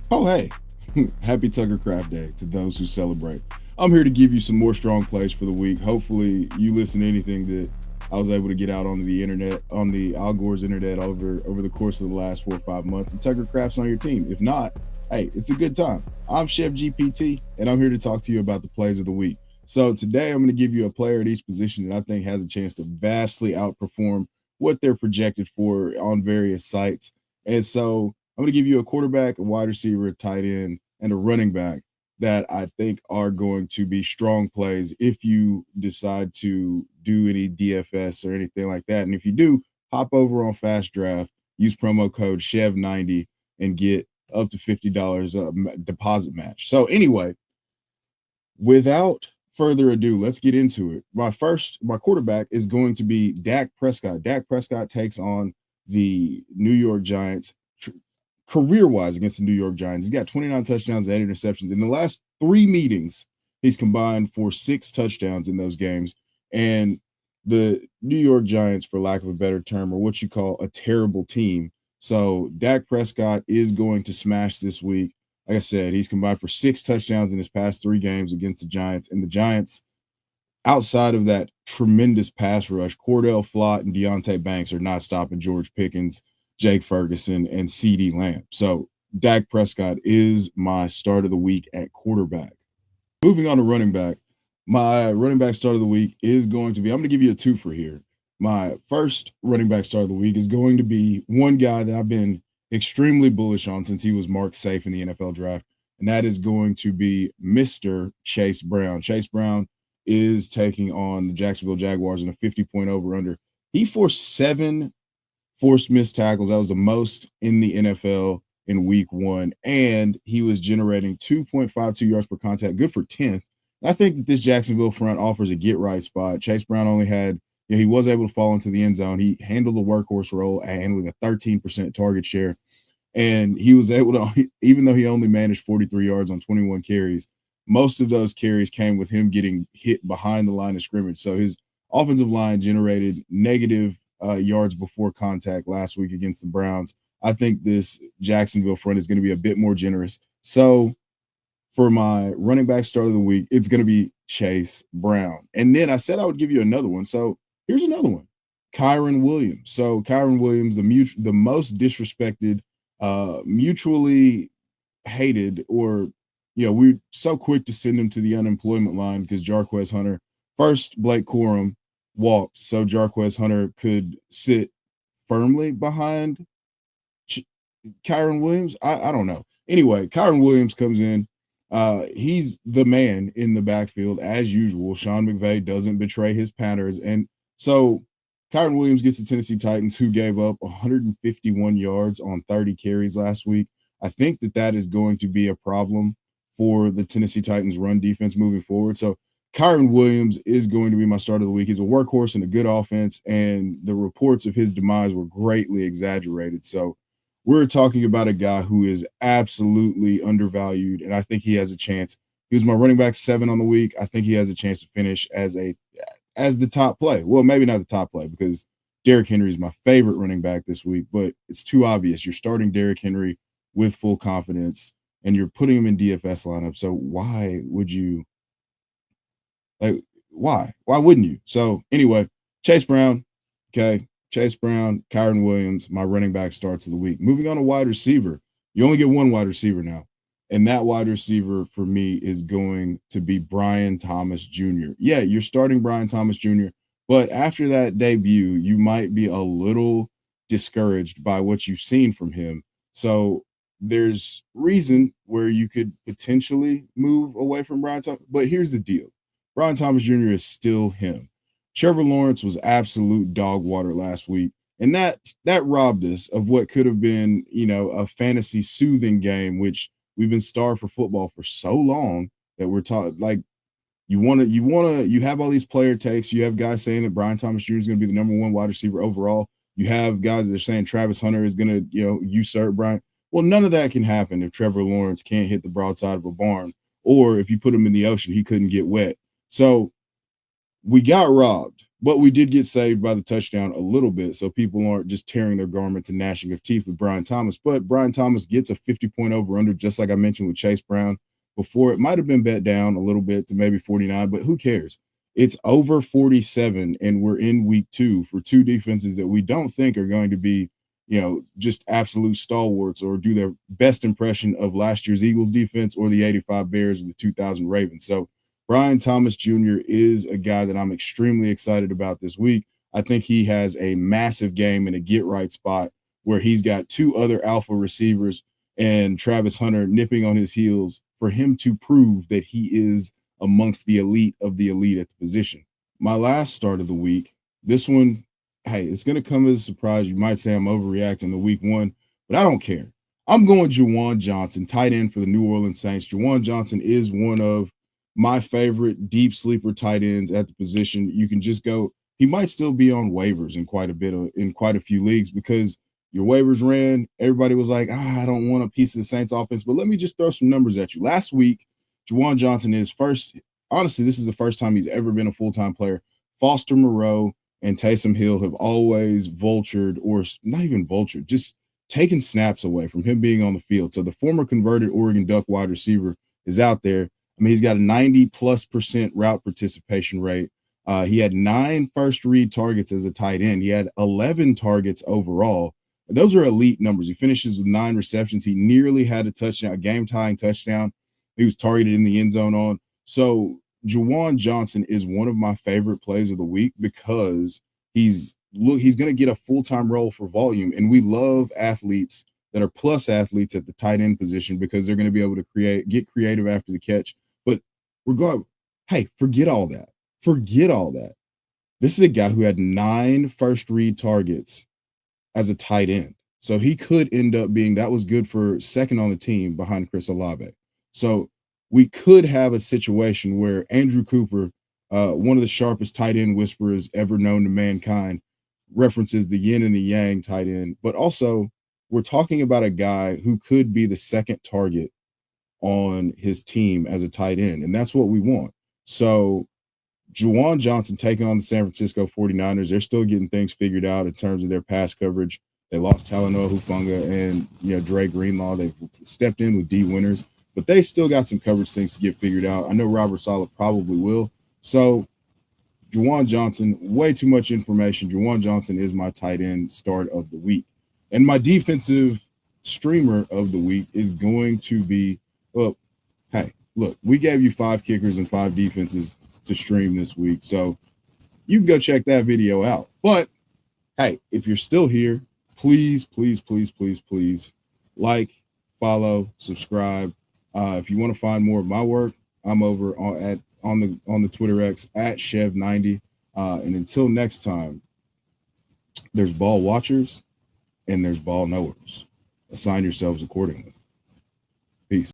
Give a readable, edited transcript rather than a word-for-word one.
Oh, hey, happy Tucker Craft Day to those who celebrate. I'm here to give you some more strong plays for the week. Hopefully, you listen to anything that I was able to get out on the internet, on the Al Gore's internet over the course of the last 4 or 5 months. And Tucker Craft's on your team. If not, hey, it's a good time. I'm Chef GPT, and I'm here to talk to you about the plays of the week. So today, I'm going to give you a player at each position that I think has a chance to vastly outperform what they're projected for on various sites. And so I'm going to give you a quarterback, a wide receiver, a tight end, and a running back that I think are going to be strong plays if you decide to do any DFS or anything like that. And if you do, hop over on Fast Draft, use promo code CHEV90 and get up to $50 deposit match. So anyway, without further ado, let's get into it. My quarterback is going to be Dak Prescott. Dak Prescott takes on the New York Giants career-wise against the New York Giants. He's got 29 touchdowns and 8 interceptions. In the last 3 meetings, he's combined for 6 touchdowns in those games. And the New York Giants, for lack of a better term, are what you call a terrible team. So Dak Prescott is going to smash this week. Like I said, he's combined for 6 touchdowns in his past 3 games against the Giants. And the Giants, outside of that tremendous pass rush, Cordell Flott and Deontay Banks are not stopping George Pickens, Jake Ferguson, and CeeDee Lamb. So Dak Prescott is my start of the week at quarterback. Moving on to running back, my running back start of the week is going to be, I'm going to give you a twofer here. My first running back start of the week is going to be one guy that I've been extremely bullish on since he was marked safe in the NFL draft, and that is going to be Mr. Chase Brown. Chase Brown is taking on the Jacksonville Jaguars in a 50-point over-under. He forced 7 forced missed tackles. That was the most in the NFL in week 1. And he was generating 2.52 yards per contact, good for 10th. And I think that this Jacksonville front offers a get right spot. Chase Brown only had, he was able to fall into the end zone. He handled the workhorse role, handling a 13% target share. And he was able to, even though he only managed 43 yards on 21 carries, most of those carries came with him getting hit behind the line of scrimmage. So his offensive line generated negative yards before contact last week against the Browns. I think this Jacksonville front is going to be a bit more generous. So for my running back start of the week, it's going to be Chase Brown. And then I said I would give you another one. So here's another one, Kyren Williams. So Kyren Williams, the most disrespected, mutually hated, or we're so quick to send him to the unemployment line because Jarquez Hunter, first Blake Corum walked so Jarquez Hunter could sit firmly behind Kyren Williams. I don't know. Anyway, Kyren Williams comes in. He's the man in the backfield as usual. Sean McVay doesn't betray his patterns. And so Kyren Williams gets the Tennessee Titans, who gave up 151 yards on 30 carries last week. I think that is going to be a problem for the Tennessee Titans run defense moving forward. So Kyren Williams is going to be my start of the week. He's a workhorse and a good offense, and the reports of his demise were greatly exaggerated. So we're talking about a guy who is absolutely undervalued, and I think he has a chance. He was my running back 7 on the week. I think he has a chance to finish as the top play. Well, maybe not the top play because Derrick Henry is my favorite running back this week, but it's too obvious. You're starting Derrick Henry with full confidence, and you're putting him in DFS lineup. So why would you? Like, why? Why wouldn't you? So anyway, Chase Brown, okay. Chase Brown, Kyren Williams, my running back starts of the week. Moving on to wide receiver. You only get one wide receiver now. And that wide receiver for me is going to be Brian Thomas Jr. Yeah, you're starting Brian Thomas Jr., but after that debut, you might be a little discouraged by what you've seen from him. So there's reason where you could potentially move away from Brian Thomas. But here's the deal. Brian Thomas Jr. is still him. Trevor Lawrence was absolute dog water last week, and that robbed us of what could have been, a fantasy soothing game, which we've been starved for football for so long that we're taught, like, you have all these player takes. You have guys saying that Brian Thomas Jr. is going to be the number 1 wide receiver overall. You have guys that are saying Travis Hunter is going to, usurp Brian. Well, none of that can happen if Trevor Lawrence can't hit the broadside of a barn, or if you put him in the ocean, he couldn't get wet. So we got robbed. But we did get saved by the touchdown a little bit, so people aren't just tearing their garments and gnashing of teeth with Brian Thomas. But Brian Thomas gets a 50-point over-under, just like I mentioned with Chase Brown before. It might have been bet down a little bit to maybe 49, but who cares? It's over 47, and we're in week 2 for two defenses that we don't think are going to be, just absolute stalwarts or do their best impression of last year's Eagles defense or the 85 Bears or the 2000 Ravens. So Brian Thomas Jr. is a guy that I'm extremely excited about this week. I think he has a massive game in a get right spot where he's got two other alpha receivers and Travis Hunter nipping on his heels for him to prove that he is amongst the elite of the elite at the position. My last start of the week, this one, hey, it's going to come as a surprise. You might say I'm overreacting to week 1, but I don't care. I'm going Juwan Johnson, tight end for the New Orleans Saints. Juwan Johnson is one of my favorite deep sleeper tight ends at the position. You can just go. He might still be on waivers in quite a few leagues because your waivers ran. Everybody was like, I don't want a piece of the Saints offense. But let me just throw some numbers at you. Last week, Juwan Johnson is first. Honestly, this is the first time he's ever been a full-time player. Foster Moreau and Taysom Hill have always vultured, or not even vultured, just taken snaps away from him being on the field. So the former converted Oregon Duck wide receiver is out there. I mean, he's got a 90+% route participation rate. He had 9 first read targets as a tight end. He had 11 targets overall. Those are elite numbers. He finishes with 9 receptions. He nearly had a touchdown, a game-tying touchdown. He was targeted in the end zone on. So Juwan Johnson is one of my favorite plays of the week because he's going to get a full-time role for volume, and we love athletes that are plus athletes at the tight end position because they're going to be able to get creative after the catch. But regardless, hey, forget all that. Forget all that. This is a guy who had 9 first read targets as a tight end. So he could end up being, that was good for second on the team behind Chris Olave. So we could have a situation where Andrew Cooper, one of the sharpest tight end whisperers ever known to mankind, references the yin and the yang tight end. But also, we're talking about a guy who could be the second target on his team as a tight end, and that's what we want. So Juwan Johnson taking on the San Francisco 49ers. They're still getting things figured out in terms of their pass coverage. They lost Talanoa Hufanga and Dre Greenlaw. They've stepped in with D Winters, but they still got some coverage things to get figured out. I know Robert Saleh probably will. So Juwan Johnson, way too much information. Juwan Johnson is my tight end start of the week. And my defensive streamer of the week is going to be, well, hey, look, we gave you 5 kickers and 5 defenses to stream this week. So you can go check that video out. But hey, if you're still here, please, please, please, please, please like, follow, subscribe. If you want to find more of my work, I'm over on the Twitter X at Chev90. And until next time, there's ball watchers and there's ball knowers. Assign yourselves accordingly.